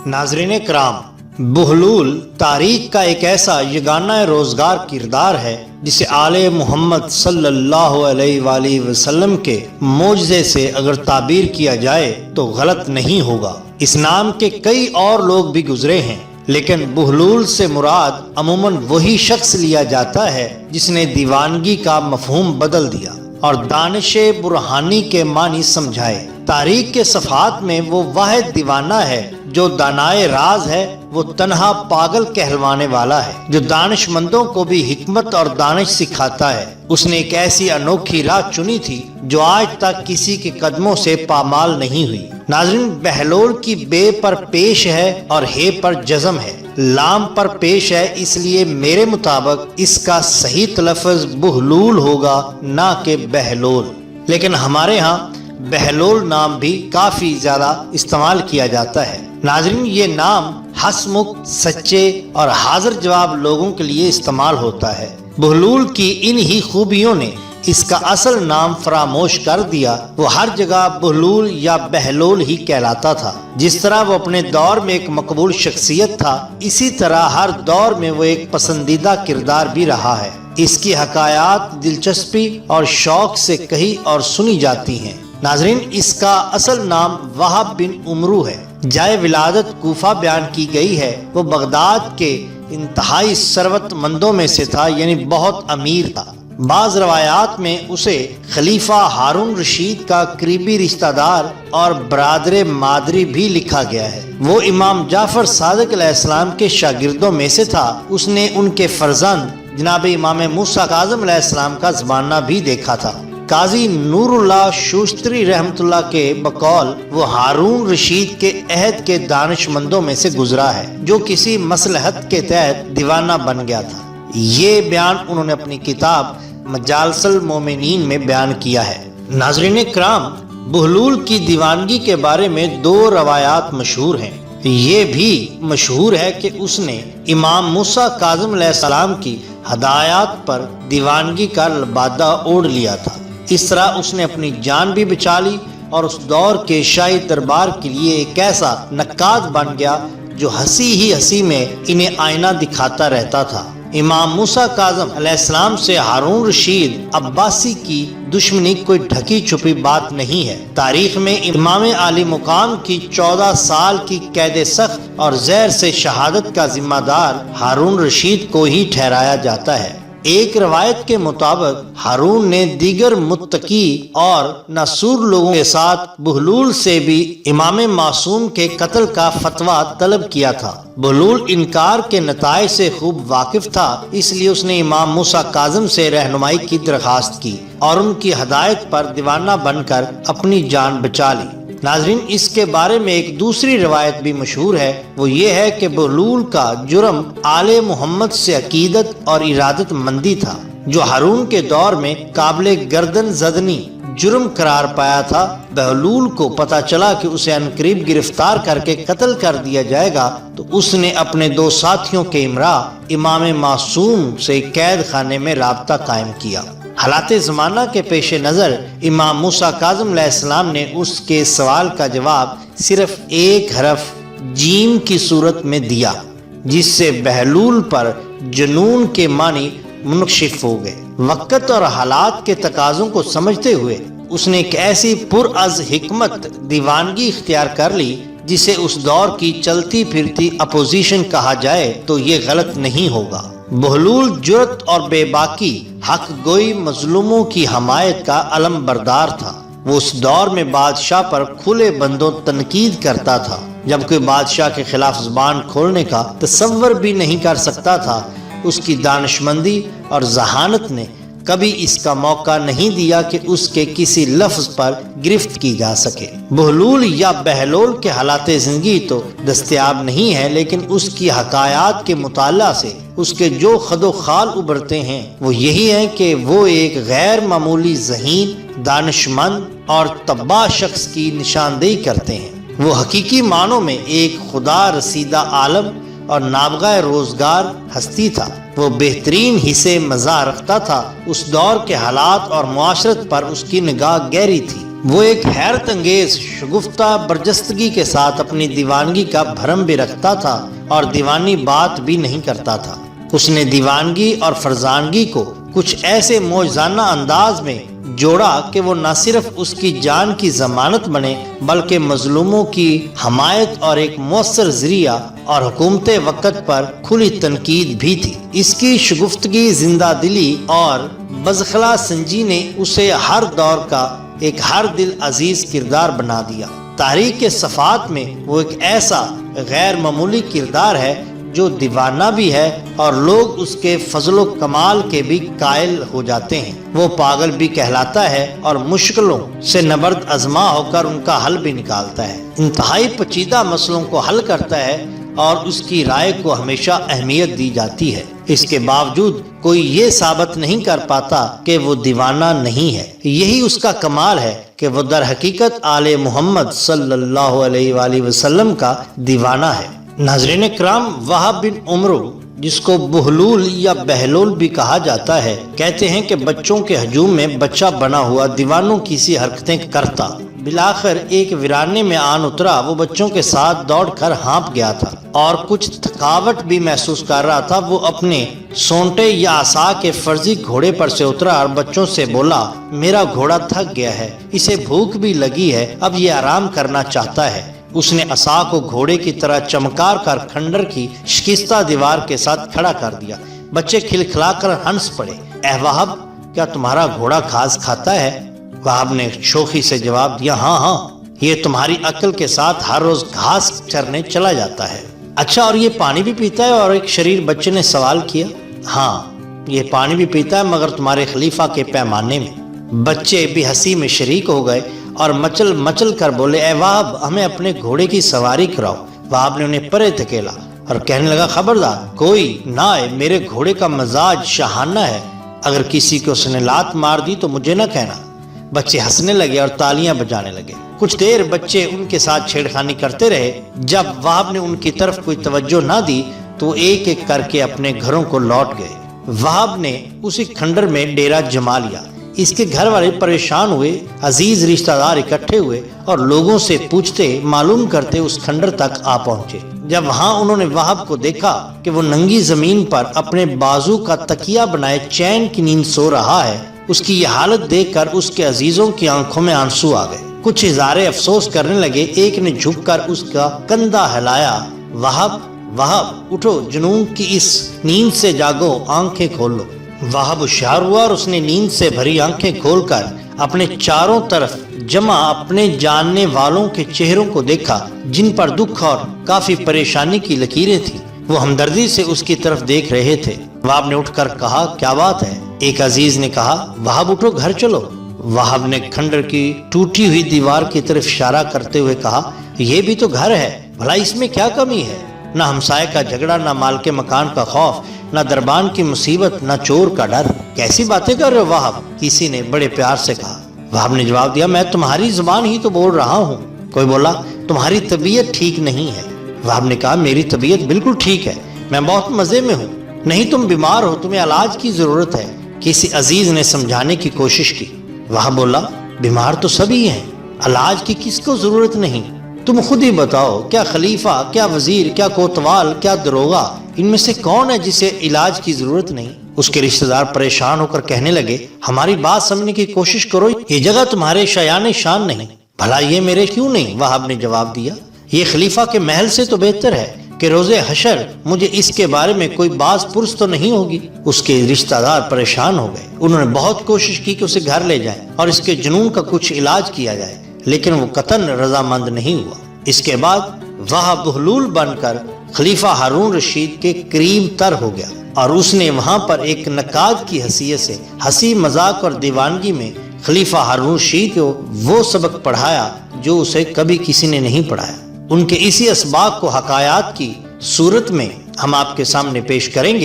ناظرین کرام، بہلول تاریخ کا ایک ایسا یگانہ روزگار کردار ہے جسے آل محمد صلی اللہ علیہ وآلہ وسلم کے معجزے سے اگر تعبیر کیا جائے تو غلط نہیں ہوگا۔ اس نام کے کئی اور لوگ بھی گزرے ہیں، لیکن بہلول سے مراد عموماً وہی شخص لیا جاتا ہے جس نے دیوانگی کا مفہوم بدل دیا اور دانش برہانی کے معنی سمجھائے۔ تاریخ کے صفحات میں وہ واحد دیوانہ ہے جو دانائے راز ہے، وہ تنہا پاگل کہلوانے والا ہے جو دانش مندوں کو بھی حکمت اور دانش سکھاتا ہے۔ اس نے ایک ایسی انوکھی راہ چنی تھی جو آج تک کسی کے قدموں سے پامال نہیں ہوئی۔ ناظرین، بہلول کی بے پر پیش ہے اور ہے پر جزم ہے، لام پر پیش ہے، اس لیے میرے مطابق اس کا صحیح تلفظ بہلول ہوگا، نہ کہ بہلول۔ لیکن ہمارے ہاں بہلول نام بھی کافی زیادہ استعمال کیا جاتا ہے۔ ناظرین، یہ نام ہسمکھ، سچے اور حاضر جواب لوگوں کے لیے استعمال ہوتا ہے۔ بہلول کی انہی خوبیوں نے اس کا اصل نام فراموش کر دیا۔ وہ ہر جگہ بہلول یا بہلول ہی کہلاتا تھا۔ جس طرح وہ اپنے دور میں ایک مقبول شخصیت تھا، اسی طرح ہر دور میں وہ ایک پسندیدہ کردار بھی رہا ہے۔ اس کی حکایات دلچسپی اور شوق سے کہی اور سنی جاتی ہیں۔ ناظرین، اس کا اصل نام وہب بن عمرو ہے۔ جائے ولادت کوفہ بیان کی گئی ہے۔ وہ بغداد کے انتہائی ثروت مندوں میں سے تھا، یعنی بہت امیر تھا۔ بعض روایات میں اسے خلیفہ ہارون رشید کا قریبی رشتہ دار اور برادر مادری بھی لکھا گیا ہے۔ وہ امام جعفر صادق علیہ السلام کے شاگردوں میں سے تھا۔ اس نے ان کے فرزند جناب امام موسیٰ کاظم علیہ السلام کا زمانہ بھی دیکھا تھا۔ قاضی نور اللہ شوستری رحمۃ اللہ کے بقول وہ ہارون رشید کے عہد کے دانش مندوں میں سے گزرا ہے جو کسی مصلحت کے تحت دیوانہ بن گیا تھا۔ یہ بیان انہوں نے اپنی کتاب مجالس المومنین میں بیان کیا ہے۔ ناظرین کرام، بہلول کی دیوانگی کے بارے میں دو روایات مشہور ہیں۔ یہ بھی مشہور ہے کہ اس نے امام موسیٰ کاظم علیہ السلام کی ہدایات پر دیوانگی کا لبادہ اوڑھ لیا تھا۔ اس طرح اس نے اپنی جان بھی بچا لی اور اس دور کے شاہی دربار کے لیے ایک ایسا نقاد بن گیا جو ہنسی ہی ہنسی میں انہیں آئینہ دکھاتا رہتا تھا۔ امام موسیٰ کاظم علیہ السلام سے ہارون رشید عباسی کی دشمنی کوئی ڈھکی چھپی بات نہیں ہے۔ تاریخ میں امام عالی مقام کی 14 سال کی قید سخت اور زہر سے شہادت کا ذمہ دار ہارون رشید کو ہی ٹھہرایا جاتا ہے۔ ایک روایت کے مطابق ہارون نے دیگر متقی اور ناصور لوگوں کے ساتھ بہلول سے بھی امام معصوم کے قتل کا فتویٰ طلب کیا تھا۔ بہلول انکار کے نتائج سے خوب واقف تھا، اس لیے اس نے امام موسیٰ کاظم سے رہنمائی کی درخواست کی اور ان کی ہدایت پر دیوانہ بن کر اپنی جان بچا لی۔ ناظرین، اس کے بارے میں ایک دوسری روایت بھی مشہور ہے۔ وہ یہ ہے کہ بہلول کا جرم آل محمد سے عقیدت اور ارادت مندی تھا، جو ہارون کے دور میں قابل گردن زدنی جرم قرار پایا تھا۔ بہلول کو پتہ چلا کہ اسے عنقریب گرفتار کر کے قتل کر دیا جائے گا، تو اس نے اپنے دو ساتھیوں کے ہمراہ امام معصوم سے قید خانے میں رابطہ قائم کیا۔ حالات زمانہ کے پیش نظر امام موسیٰ کاظم علیہ السلام نے اس کے سوال کا جواب صرف ایک حرف جیم کی صورت میں دیا، جس سے بہلول پر جنون کے معنی منکشف ہو گئے۔ وقت اور حالات کے تقاضوں کو سمجھتے ہوئے اس نے ایک ایسی پر از حکمت دیوانگی اختیار کر لی جسے اس دور کی چلتی پھرتی اپوزیشن کہا جائے تو یہ غلط نہیں ہوگا۔ بہلول جرت اور بے باکی، حق گوئی، مظلوموں کی حمایت کا علم بردار تھا۔ وہ اس دور میں بادشاہ پر کھلے بندوں تنقید کرتا تھا۔ جب کوئی بادشاہ کے خلاف زبان کھولنے کا تصور بھی نہیں کر سکتا تھا، اس کی دانشمندی اور ذہانت نے کبھی اس کا موقع نہیں دیا کہ اس کے کسی لفظ پر گرفت کی جا سکے۔ بہلول یا بہلول کے حالات زندگی تو دستیاب نہیں ہے، لیکن اس کی حکایات کے مطالعہ سے اس کے جو خد و خال ابھرتے ہیں وہ یہی ہے کہ وہ ایک غیر معمولی ذہین، دانشمند اور طباع شخص کی نشاندہی کرتے ہیں۔ وہ حقیقی معنوں میں ایک خدا رسیدہ عالم اور نابغہ روزگار ہستی تھا۔ وہ بہترین حصے مزاح رکھتا تھا۔ اس دور کے حالات اور معاشرت پر اس کی نگاہ گہری تھی۔ وہ ایک حیرت انگیز شگفتہ برجستگی کے ساتھ اپنی دیوانگی کا بھرم بھی رکھتا تھا اور دیوانی بات بھی نہیں کرتا تھا۔ اس نے دیوانگی اور فرزانگی کو کچھ ایسے معجزانہ انداز میں جوڑا کہ وہ نہ صرف اس کی جان کی ضمانت بنے بلکہ مظلوموں کی حمایت اور ایک مؤثر ذریعہ، اور حکومت وقت پر کھلی تنقید بھی تھی۔ اس کی شگفتگی، زندہ دلی اور بزخلا سنجی نے اسے ہر دور کا ایک ہر دل عزیز کردار بنا دیا۔ تاریخ کے صفحات میں وہ ایک ایسا غیر معمولی کردار ہے جو دیوانہ بھی ہے اور لوگ اس کے فضل و کمال کے بھی قائل ہو جاتے ہیں۔ وہ پاگل بھی کہلاتا ہے اور مشکلوں سے نبرد آزما ہو کر ان کا حل بھی نکالتا ہے، انتہائی پیچیدہ مسئلوں کو حل کرتا ہے اور اس کی رائے کو ہمیشہ اہمیت دی جاتی ہے۔ اس کے باوجود کوئی یہ ثابت نہیں کر پاتا کہ وہ دیوانہ نہیں ہے۔ یہی اس کا کمال ہے کہ وہ در حقیقت آل محمد صلی اللہ علیہ وآلہ وسلم کا دیوانہ ہے۔ ناظرین کرام، وہب بن عمرو، جس کو بہلول یا بہلول بھی کہا جاتا ہے، کہتے ہیں کہ بچوں کے ہجوم میں بچہ بنا ہوا دیوانوں کی سی حرکتیں کرتا۔ بالآخر ایک ویرانے میں آن اترا، وہ بچوں کے ساتھ دوڑ کر ہانپ گیا تھا اور کچھ تھکاوٹ بھی محسوس کر رہا تھا۔ وہ اپنے سونٹے یا عصا کے فرضی گھوڑے پر سے اترا اور بچوں سے بولا، میرا گھوڑا تھک گیا ہے، اسے بھوک بھی لگی ہے، اب یہ آرام کرنا چاہتا ہے۔ اس نے عصا کو گھوڑے کی طرح چمکار کر کھنڈر کی شکستہ دیوار کے ساتھ کھڑا کر دیا۔ بچے کھلکھلا کر ہنس پڑے۔ اے وہب، کیا تمہارا گھوڑا گھاس کھاتا ہے؟ وہب نے شوخی سے جواب دیا، ہاں ہاں، یہ تمہاری عقل کے ساتھ ہر روز گھاس چرنے چلا جاتا ہے۔ اچھا، اور یہ پانی بھی پیتا ہے؟ اور ایک شریر بچے نے سوال کیا۔ ہاں، یہ پانی بھی پیتا ہے، مگر تمہارے خلیفہ کے پیمانے میں۔ بچے بھی ہنسی میں شریک ہو گئے اور مچل مچل کر بولے، اے وہب، ہمیں اپنے گھوڑے کی سواری کراؤ۔ وہب نے انہیں پرے دھکیلا اور کہنے لگا، خبردار کوئی نہ آئے، میرے گھوڑے کا مزاج شاہانہ ہے، اگر کسی کو اس نے لات مار دی تو مجھے نہ کہنا۔ بچے ہنسنے لگے اور تالیاں بجانے لگے۔ کچھ دیر بچے ان کے ساتھ چھیڑخانی کرتے رہے۔ جب وہب نے ان کی طرف کوئی توجہ نہ دی تو ایک ایک کر کے اپنے گھروں کو لوٹ گئے۔ وہب نے اسی کھنڈر میں ڈیرا جما لیا۔ اس کے گھر والے پریشان ہوئے، عزیز رشتہ دار اکٹھے ہوئے اور لوگوں سے پوچھتے معلوم کرتے اس کھنڈر تک آ پہنچے۔ جب وہاں انہوں نے وہب کو دیکھا کہ وہ ننگی زمین پر اپنے بازو کا تکیہ بنائے چین کی نیند سو رہا ہے، اس کی یہ حالت دیکھ کر اس کے عزیزوں کی آنکھوں میں آنسو آ گئے۔ کچھ اظہار افسوس کرنے لگے۔ ایک نے جھک کر اس کا کندھا ہلایا، وہب وہب اٹھو، جنون کی اس نیند سے جاگو، آنکھیں کھول لو۔ وہب ہوشیار ہوا اور اس نے نیند سے بھری آنکھیں کھول کر اپنے چاروں طرف جمع اپنے جاننے والوں کے چہروں کو دیکھا، جن پر دکھ اور کافی پریشانی کی لکیریں تھیں۔ وہ ہمدردی سے اس کی طرف دیکھ رہے تھے۔ وہب نے اٹھ کر کہا، کیا بات ہے؟ ایک عزیز نے کہا، وہب اٹھو، گھر چلو۔ وہب نے کھنڈر کی ٹوٹی ہوئی دیوار کی طرف اشارہ کرتے ہوئے کہا، یہ بھی تو گھر ہے، بھلا اس میں کیا کمی ہے؟ نہ ہمسائے کا جھگڑا، نہ مال کے مکان کا خوف، نہ دربان کی مصیبت، نہ چور کا ڈر۔ کیسی باتیں کر رہے ہو وہب؟ کسی نے بڑے پیار سے کہا۔ وہب نے جواب دیا، میں تمہاری زبان ہی تو بول رہا ہوں۔ کوئی بولا، تمہاری طبیعت ٹھیک نہیں ہے۔ وہب نے کہا، میری طبیعت بالکل ٹھیک ہے، میں بہت مزے میں ہوں۔ نہیں، تم بیمار ہو، تمہیں علاج کی ضرورت ہے۔ کسی عزیز نے سمجھانے کی کوشش کی۔ وہب بولا، بیمار تو سبھی ہیں، علاج کی کس کو ضرورت نہیں؟ تم خود ہی بتاؤ، کیا خلیفہ، کیا وزیر، کیا کوتوال، کیا دروغہ، ان میں سے کون ہے جسے علاج کی ضرورت نہیں؟ اس کے رشتہ دار پریشان ہو کر کہنے لگے، ہماری بات سمجھنے کی کوشش کرو، یہ جگہ تمہارے شایان شان نہیں۔ بھلا یہ میرے کیوں نہیں؟ وہب نے جواب دیا، یہ خلیفہ کے محل سے تو بہتر ہے کہ روز حشر مجھے اس کے بارے میں کوئی باز پرس تو نہیں ہوگی۔ اس کے رشتہ دار پریشان ہو گئے۔ انہوں نے بہت کوشش کی کہ اسے گھر لے جائیں اور اس کے جنون کا کچھ علاج کیا جائے، لیکن وہ قطعاً رضامند نہیں ہوا۔ اس کے بعد وہب بہلول بن کر خلیفہ ہارون رشید کے قریب تر ہو گیا اور اس نے وہاں پر ایک نقاد کی حیثیت سے ہنسی مذاق اور دیوانگی میں خلیفہ ہارون رشید کو وہ سبق پڑھایا جو اسے کبھی کسی نے نہیں پڑھایا۔ ان کے اسی اسباق کو حکایات کی صورت میں ہم آپ کے سامنے پیش کریں گے۔